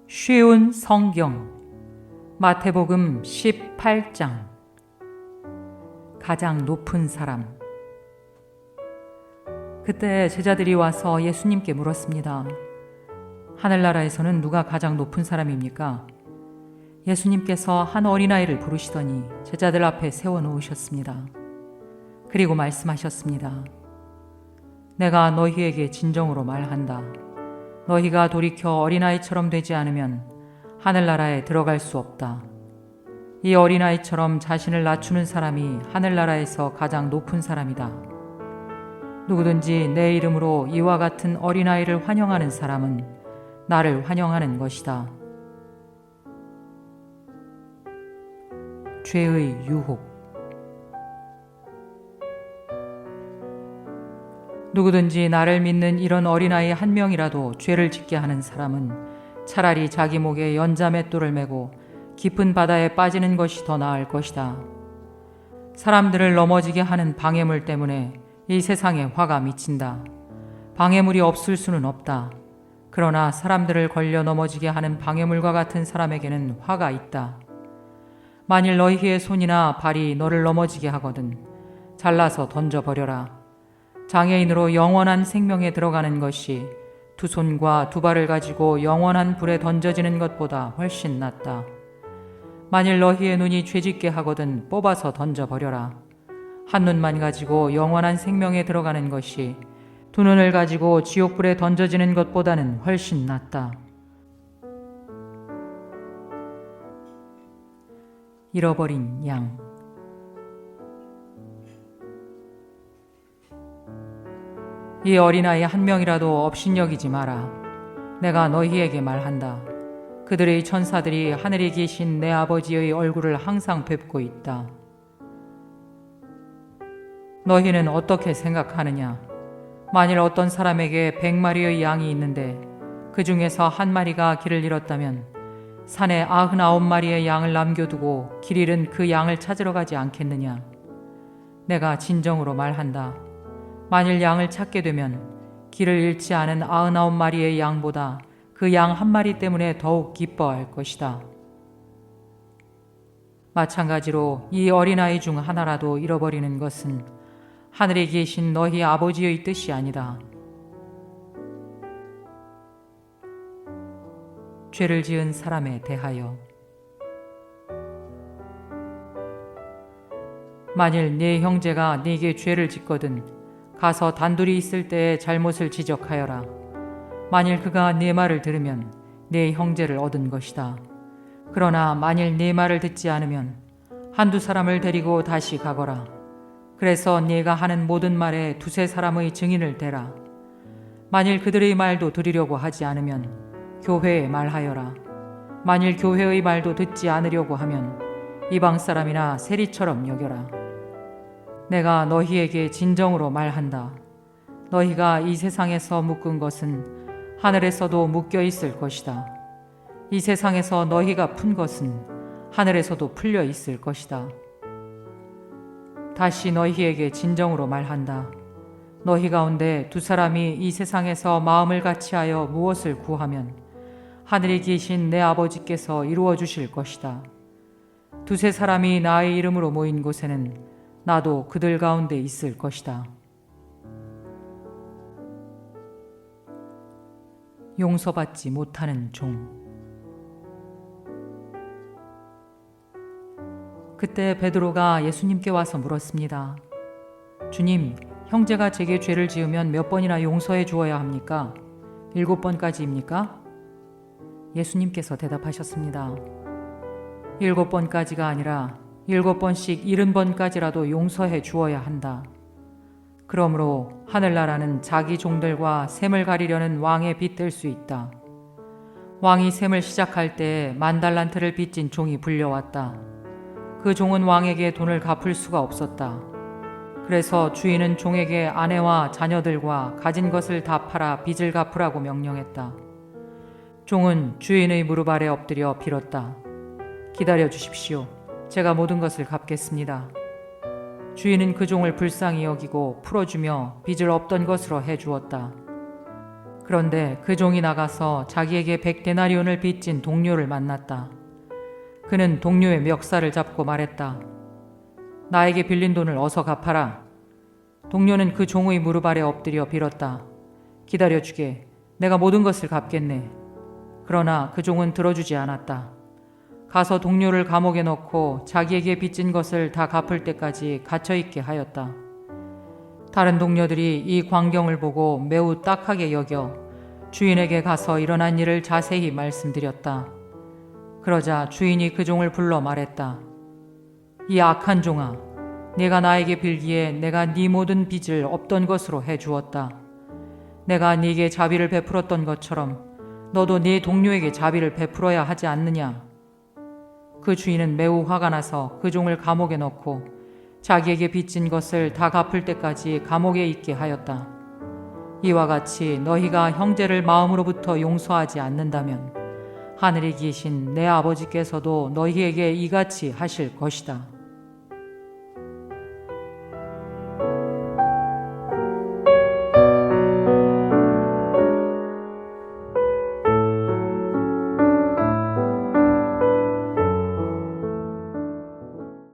쉬운 성경 마태복음 18장. 가장 높은 사람. 그때 제자들이 와서 예수님께 물었습니다. 하늘나라에서는 누가 가장 높은 사람입니까? 예수님께서 한 어린아이를 부르시더니 제자들 앞에 세워놓으셨습니다. 그리고 말씀하셨습니다. 내가 너희에게 진정으로 말한다. 너희가 돌이켜 어린아이처럼 되지 않으면 하늘나라에 들어갈 수 없다. 이 어린아이처럼 자신을 낮추는 사람이 하늘나라에서 가장 높은 사람이다. 누구든지 내 이름으로 이와 같은 어린아이를 환영하는 사람은 나를 환영하는 것이다. 죄의 유혹. 누구든지 나를 믿는 이런 어린아이 한 명이라도 죄를 짓게 하는 사람은 차라리 자기 목에 연자맷돌을 메고 깊은 바다에 빠지는 것이 더 나을 것이다. 사람들을 넘어지게 하는 방해물 때문에 이 세상에 화가 미친다. 방해물이 없을 수는 없다. 그러나 사람들을 걸려 넘어지게 하는 방해물과 같은 사람에게는 화가 있다. 만일 너희의 손이나 발이 너를 넘어지게 하거든 잘라서 던져버려라. 장애인으로 영원한 생명에 들어가는 것이 두 손과 두 발을 가지고 영원한 불에 던져지는 것보다 훨씬 낫다. 만일 너희의 눈이 죄짓게 하거든 뽑아서 던져버려라. 한 눈만 가지고 영원한 생명에 들어가는 것이 두 눈을 가지고 지옥불에 던져지는 것보다는 훨씬 낫다. 잃어버린 양. 이 어린아이 한 명이라도 업신여기지 마라. 내가 너희에게 말한다. 그들의 천사들이 하늘에 계신 내 아버지의 얼굴을 항상 뵙고 있다. 너희는 어떻게 생각하느냐? 만일 어떤 사람에게 100마리의 양이 있는데 그 중에서 한 마리가 길을 잃었다면 산에 99마리의 양을 남겨두고 길 잃은 그 양을 찾으러 가지 않겠느냐? 내가 진정으로 말한다. 만일 양을 찾게 되면 길을 잃지 않은 99마리의 양보다 그 양 한 마리 때문에 더욱 기뻐할 것이다. 마찬가지로 이 어린아이 중 하나라도 잃어버리는 것은 하늘에 계신 너희 아버지의 뜻이 아니다. 죄를 지은 사람에 대하여. 만일 네 형제가 네게 죄를 짓거든 가서 단둘이 있을 때에 잘못을 지적하여라. 만일 그가 네 말을 들으면 네 형제를 얻은 것이다. 그러나 만일 네 말을 듣지 않으면 한두 사람을 데리고 다시 가거라. 그래서 네가 하는 모든 말에 두세 사람의 증인을 대라. 만일 그들의 말도 들으려고 하지 않으면 교회에 말하여라. 만일 교회의 말도 듣지 않으려고 하면 이방 사람이나 세리처럼 여겨라. 내가 너희에게 진정으로 말한다. 너희가 이 세상에서 묶은 것은 하늘에서도 묶여 있을 것이다. 이 세상에서 너희가 푼 것은 하늘에서도 풀려 있을 것이다. 다시 너희에게 진정으로 말한다. 너희 가운데 두 사람이 이 세상에서 마음을 같이하여 무엇을 구하면 하늘에 계신 내 아버지께서 이루어 주실 것이다. 두세 사람이 나의 이름으로 모인 곳에는 나도 그들 가운데 있을 것이다. 용서받지 못하는 종. 그때 베드로가 예수님께 와서 물었습니다. 주님, 형제가 제게 죄를 지으면 몇 번이나 용서해 주어야 합니까? 7번까지입니까? 예수님께서 대답하셨습니다. 7번까지가 아니라 7번씩 70번까지라도 용서해 주어야 한다. 그러므로 하늘나라는 자기 종들과 셈을 가리려는 왕에 빗댈 수 있다. 왕이 셈을 시작할 때에 10,000달란트를 빚진 종이 불려왔다. 그 종은 왕에게 돈을 갚을 수가 없었다. 그래서 주인은 종에게 아내와 자녀들과 가진 것을 다 팔아 빚을 갚으라고 명령했다. 종은 주인의 무릎 아래 엎드려 빌었다. 기다려 주십시오. 제가 모든 것을 갚겠습니다. 주인은 그 종을 불쌍히 여기고 풀어주며 빚을 없던 것으로 해주었다. 그런데 그 종이 나가서 자기에게 100데나리온을 빚진 동료를 만났다. 그는 동료의 멱살을 잡고 말했다. 나에게 빌린 돈을 어서 갚아라. 동료는 그 종의 무릎 아래 엎드려 빌었다. 기다려주게. 내가 모든 것을 갚겠네. 그러나 그 종은 들어주지 않았다. 가서 동료를 감옥에 넣고 자기에게 빚진 것을 다 갚을 때까지 갇혀있게 하였다. 다른 동료들이 이 광경을 보고 매우 딱하게 여겨 주인에게 가서 일어난 일을 자세히 말씀드렸다. 그러자 주인이 그 종을 불러 말했다. 이 악한 종아, 네가 나에게 빌기에 내가 네 모든 빚을 없던 것으로 해주었다. 내가 네게 자비를 베풀었던 것처럼 너도 네 동료에게 자비를 베풀어야 하지 않느냐. 그 주인은 매우 화가 나서 그 종을 감옥에 넣고 자기에게 빚진 것을 다 갚을 때까지 감옥에 있게 하였다. 이와 같이 너희가 형제를 마음으로부터 용서하지 않는다면 하늘에 계신 내 아버지께서도 너희에게 이같이 하실 것이다.